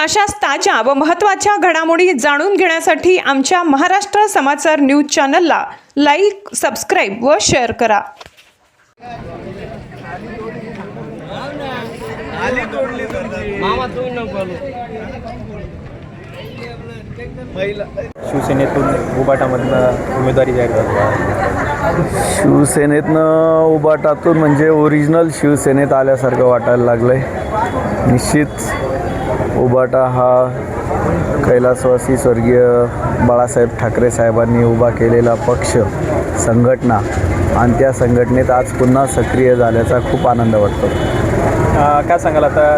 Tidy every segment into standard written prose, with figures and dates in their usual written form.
अशाच ताज्या व महत्त्वाच्या घडामोडी जाणून घेण्यासाठी आमच्या महाराष्ट्र समाचार न्यूज चॅनलला लाईक, सबस्क्राईब व शेअर करा. शिवसेनेतून उबाटामधनं उमेदवारी जाहीर झाली. शिवसेनेतनं उबाटातून म्हणजे ओरिजिनल शिवसेनेत आल्यासारखं वाटायला लागलं आहे. निश्चित उबाटा हा कैलासवासी स्वर्गीय बाळासाहेब ठाकरे साहेबांनी उभा केलेला पक्ष, संघटना, आणि त्या संघटनेत आज पुन्हा सक्रिय झाल्याचा खूप आनंद वाटतो. काय सांगाल आता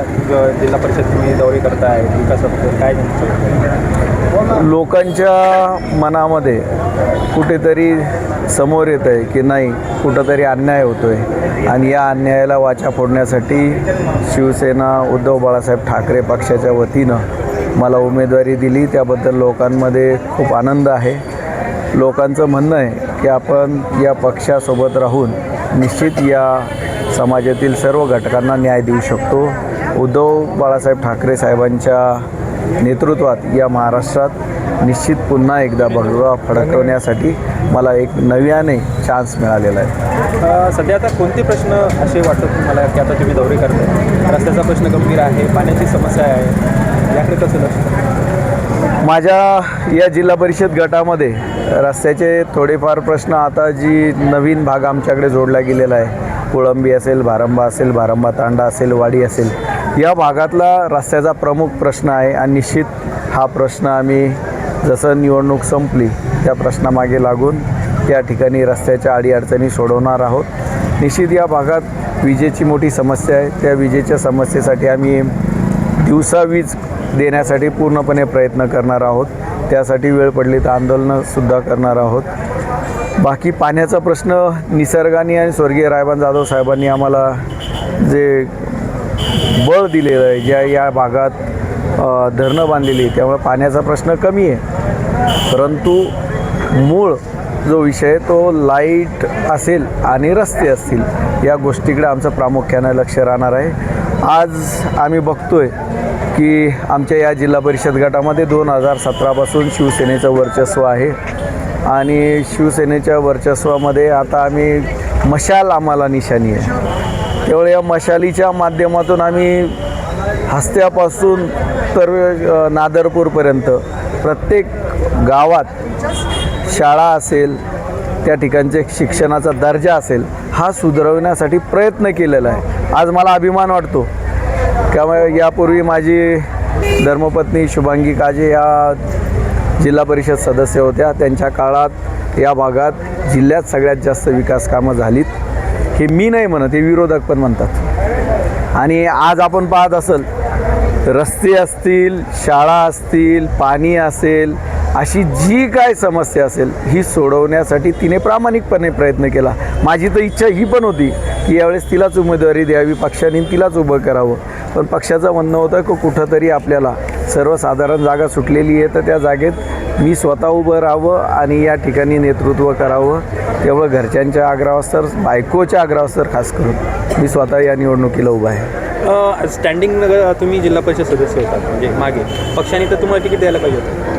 जिल्हा परिषद तुम्ही दौरे करताय, विकासाबद्दल काय लोकांच्या मनामध्ये कुठेतरी समोर येत आहे की नाही, कुठंतरी अन्याय होतो आहे, आणि या अन्यायाला वाचा फोडण्यासाठी शिवसेना उद्धव बाळासाहेब ठाकरे पक्षाच्या वतीनं मला उमेदवारी दिली. त्याबद्दल लोकांमध्ये खूप आनंद आहे. लोकांचं म्हणणं आहे की आपण या पक्षासोबत राहून निश्चित या समाजातील सर्व घटकांना न्याय देऊ शकतो. उद्धव बाळासाहेब ठाकरे साहेबांच्या नेतृत्वात या महाराष्ट्रात निश्चित पुन्हा एकदा भगवा फडकवण्यासाठी मला एक नव्याने चान्स मिळालेला आहे. सध्या आता कोणते प्रश्न असे वाटतात तुम्हाला की आता तुम्ही दौरे करताय? रस्त्याचा प्रश्न गंभीर आहे, पाण्याची समस्या आहे, याकडे कसं लक्ष? माझ्या या जिल्हा परिषद गटामध्ये रस्त्याचे थोडेफार प्रश्न, आता जी नवीन भाग आमच्याकडे जोडला गेलेला आहे, कोळंबी असेल, भारंबा असेल, भारंबा तांडा असेल, वाडी असेल, या भागातला रस्त्याचा प्रमुख प्रश्न आहे. आणि निश्चित हा प्रश्न आम्ही जसं निवडणूक संपली त्या प्रश्नामागे लागून त्या ठिकाणी रस्त्याच्या अडीअडचणी सोडवणार आहोत. निश्चित या भागात विजेची मोठी समस्या आहे. त्या विजेच्या समस्येसाठी आम्ही दिवसा वीज देण्यासाठी पूर्णपणे प्रयत्न करणार आहोत. त्यासाठी वेळ पडली तर आंदोलनंसुद्धा करणार आहोत. बाकी पाण्याचा प्रश्न निसर्गाने आणि स्वर्गीय रायबान जाधव साहेबांनी आम्हाला जे बळ दिलेलं आहे, ज्या या भागात धरणं बांधलेली, त्यामुळे पाण्याचा प्रश्न कमी आहे. परंतु मूळ जो विषय तो लाईट असेल आणि रस्ते असतील, या गोष्टीकडे आमचं प्रामुख्यानं लक्ष राहणार आहे. आज आम्ही बघतोय की आमच्या या जिल्हा परिषद गटामध्ये 2017पासून शिवसेनेचं वर्चस्व आहे, आणि शिवसेनेच्या वर्चस्वामध्ये आता आम्ही मशाल आम्हाला निशाणी आहे. त्यामुळे या मशालीच्या माध्यमातून आम्ही हस्त्यापासून तर नादरपूरपर्यंत प्रत्येक गावात शाळा असेल, त्या ठिकाणचे शिक्षणाचा दर्जा असेल, हा सुधारवण्यासाठी प्रयत्न केलेला आहे. आज मला अभिमान वाटतो. त्यामुळे यापूर्वी माझी धर्मपत्नी शुभांगी काजे या जिल्हा परिषद सदस्य होत्या. त्यांच्या काळात या भागात जिल्ह्यात सगळ्यात जास्त विकास कामं झालीत. हे मी नाही म्हणत, हे विरोधक पण म्हणतात. आणि आज आपण पाहत असेल, रस्ते असतील, शाळा असतील, पाणी असेल, अशी जी काय समस्या असेल ही सोडवण्यासाठी तिने प्रामाणिकपणे प्रयत्न केला. माझी तर इच्छा ही पण होती की यावेळेस तिलाच उमेदवारी द्यावी, पक्षाने तिलाच उभं करावं. पण पक्षाचं म्हणणं होतं की कुठंतरी आपल्याला सर्वसाधारण जागा सुटलेली आहे, तर त्या जागेत मी स्वतः उभं राहावं आणि या ठिकाणी नेतृत्व करावं. तेवढं घरच्यांच्या आग्रहास्तर, बायकोच्या आग्रहास्तर खास करून मी स्वतः या निवडणुकीला उभा आहे. स्टँडिंग तुम्ही जिल्हा परिषद सदस्य होतात, म्हणजे मागे पक्षाने तर तुम्हाला तिकीट द्यायला पाहिजे होतं.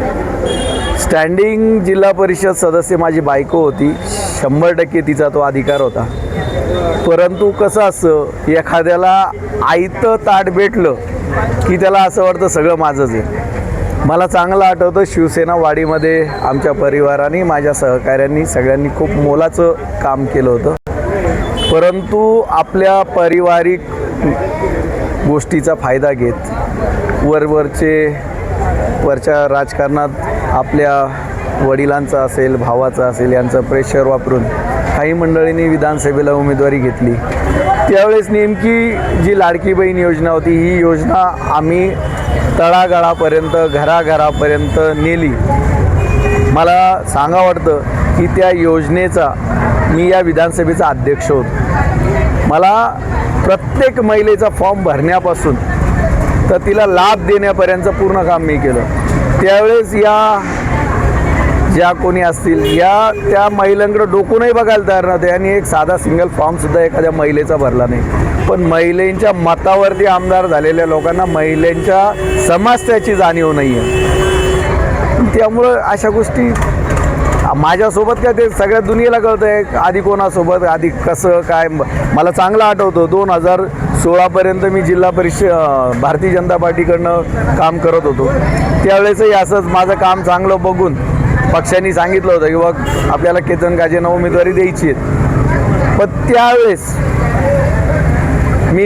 स्टँडिंग जिल्हा परिषद सदस्य माझी बायको होती. 100% तिचा तो अधिकार होता. परंतु कसं असं, एखाद्याला आयतं ताट भेटलं की त्याला असं वाटतं सगळं माझंच आहे. मला चांगलं आठवतं, शिवसेना वाडीमध्ये आमच्या परिवाराने, माझ्या सहकाऱ्यांनी, सगळ्यांनी खूप मोलाचं काम केलं होतं. परंतु आपल्या पारिवारिक गोष्टीचा फायदा घेत वरच्या राजकारणात आपल्या वडिलांचा असेल, भावाचा असेल, यांचं प्रेशर वापरून काही मंडळींनी विधानसभेला उमेदवारी घेतली. त्यावेळेस नेमकी जी लाडकी बहीण योजना होती, ही योजना आम्ही तळागाळापर्यंत, घराघरापर्यंत नेली. मला सांगा वाटतं की त्या योजनेचा मी या विधानसभेचा अध्यक्ष होतो. मला प्रत्येक महिलेचा फॉर्म भरण्यापासून तर तिला लाभ देण्यापर्यंत पूर्ण काम मी केलं. त्यावेळेस या ज्या कोणी असतील त्या महिलांकडे डोकूनही बघायला तयार नव्हते, आणि एक साधा सिंगल फॉर्मसुद्धा एखाद्या महिलेचा भरला नाही. पण महिलांच्या मतावरती आमदार झालेल्या लोकांना महिलांच्या समस्याची जाणीव नाही आहे. त्यामुळं अशा गोष्टी माझ्यासोबत काय ते सगळ्या दुनियेला कळतं आहे. आधी कोणासोबत आधी कसं काय मला चांगलं आठवतं 2016पर्यंत मी जिल्हा परिषद भारतीय जनता पार्टीकडनं काम करत होतो. त्यावेळेसही असंच माझं काम चांगलं बघून पक्षांनी सांगितलं होतं की बघ आपल्याला केतन काजेंना उमेदवारी द्यायची आहे. पण त्यावेळेस मी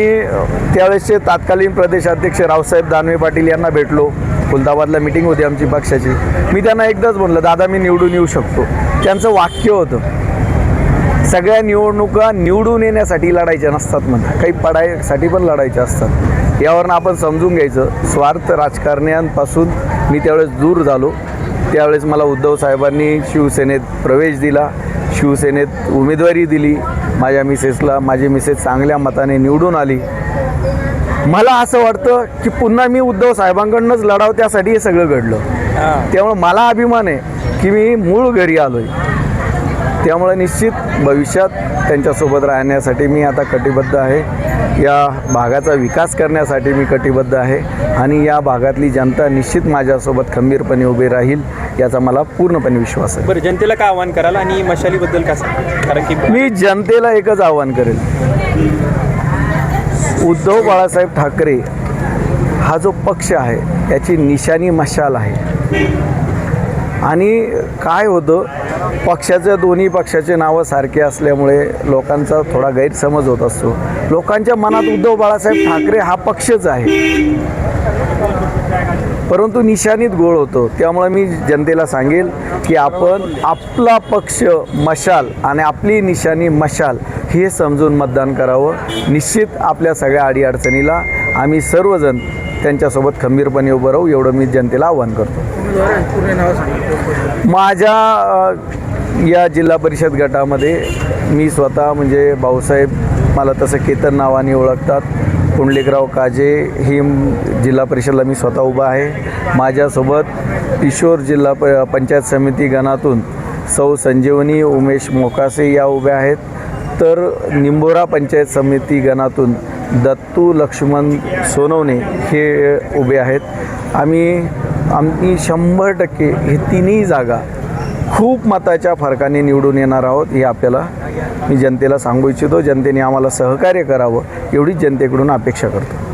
त्यावेळेसचे तत्कालीन प्रदेशाध्यक्ष रावसाहेब दानवे पाटील यांना भेटलो. खुलताबादला मिटिंग होती आमची पक्षाची. मी त्यांना एकदाच म्हणलं दादा मी निवडून येऊ शकतो. त्यांचं वाक्य होतं सगळ्या निवडणुका निवडून येण्यासाठी लढायच्या नसतात म्हणतात, काही पडायसाठी पण लढायच्या असतात. यावरून आपण समजून घ्यायचं स्वार्थ राजकारण्यांपासून मी त्यावेळेस दूर झालो. त्यावेळेस मला उद्धव साहेबांनी शिवसेनेत प्रवेश दिला, शिवसेनेत उमेदवारी दिली माझ्या मिसेसला. माझी मिसेस चांगल्या मताने निवडून आली. मला असं वाटतं की पुन्हा मी उद्धव साहेबांकडूनच लढावं, त्यासाठी हे सगळं घडलं. त्यामुळं मला अभिमान आहे की मी मूळ घरी आलो आहे. त्यामुळे निश्चित भविष्यात त्यांच्यासोबत राहण्यासाठी मी आता कटिबद्ध आहे. या भागाचा विकास करण्यासाठी मी कटिबद्ध आहे आणि या भागातली जनता निश्चित माझ्यासोबत खंबीरपणे उभी राहील याचा मला पूर्णपणे विश्वास आहे. बरं, जनतेला काय आव्हान कराल आणि मशालीबद्दल काय सांगाल? कारण की मी जनतेला एकच आव्हान करेल, उद्धव बाळासाहेब ठाकरे हा जो पक्ष आहे याची निशाणी मशाल आहे. आणि काय होतं दोन्ही पक्षाचे नावं सारखे असल्यामुळे लोकांचा थोडा गैरसमज होत असतो. लोकांच्या मनात उद्धव बाळासाहेब ठाकरे हा पक्षच आहे, परंतु निशाणीत गोळ होतो. त्यामुळे मी जनतेला सांगेल की आपण आपला पक्ष मशाल आणि आपली निशाणी मशाल हे समजून मतदान करावं. निश्चित आपल्या सगळ्या अडीअडचणीला आम्ही सर्वजण त्यांच्यासोबत खंबीरपणे उभं राहू एवढं मी जनतेला आव्हान करतो. माझ्या या जिल्हा परिषद गटामध्ये मी स्वतः म्हणजे भाऊसाहेब मला तसं केतन नावाने ओळखतात, पुंडलिकराव काजे ही जिल्हा परिषदला मी स्वतः उभा आहे. माझ्यासोबत किशोर जिल्हा पंचायत समिती गणातून सौ संजीवनी उमेश मोकासे या उभ्या आहेत. तर निंबोरा पंचायत समिती गणातून दत्तू लक्ष्मण सोनवणे हे उभे आहेत. आम्ही 100% हे तिन्ही जागा खूप मताच्या फरकाने निवडून येणार आहोत. हे आपल्याला मी जनतेला सांगू इच्छितो. जनतेने आम्हाला सहकार्य करावं एवढीच जनतेकडून अपेक्षा करतो.